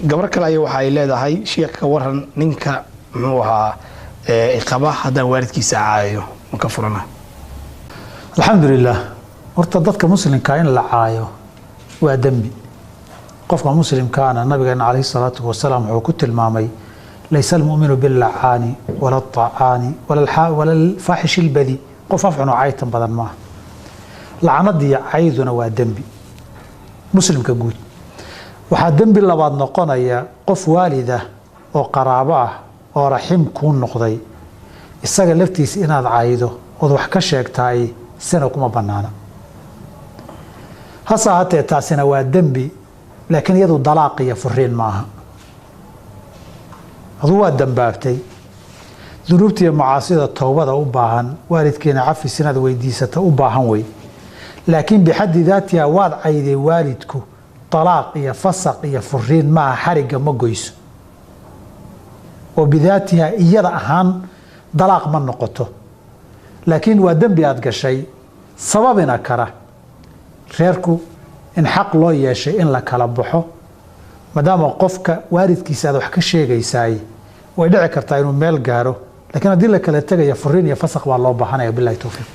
gabar kale ay waxa ay leedahay sheekh ka waran ninka muxuu ahaa qaba haddaan waalidkiisa caayo ma ka furana alxamdulilah horta dadka muslimka in la caayo waa dembi qofka muslimkaana nabigeena calayhi salaatu wasalaam wuxuu ku tilmaamay laysa almu'minu billacaani wala alطacaani wala alfaaxish albadi qof afcunoo caytan badan maaha lacnadiiyo cayduna waa dembi muslimka guud waxaa dembi labaad noqonaya qof waalid ah oo qaraabo ah oo raxim kuu noqday isaga laftiisa inaad caydo ood wax ka sheegtaay sina kuma bannaana hase ahaatee taasina waa dembi laakiin iyadu dalaaq iyo furiin maaha aduu waa dambaabtay dunuubta iyo macaasida towbada u baahan waalidkeena cafis inaad weydiisata u baahan wey laakiin bixaddi daatiha waad cayday waalidku dalaaq iyo fasaq iyo furiin maaha xarigga ma goyso oo bidaatiha iyada ahaan dalaaq ma noqoto laakiin waa dembi aad gashay sababina kara reerku in xaq loo yeeshay in la kala baxo maadaama qofka waalidkiisa aad wax ka sheegaysaay way dhici kartaa inuu meel gaaro laakiin haddii la kala tegaya furiin iyo fasaq baa loo baahanaya billahi tawfiiq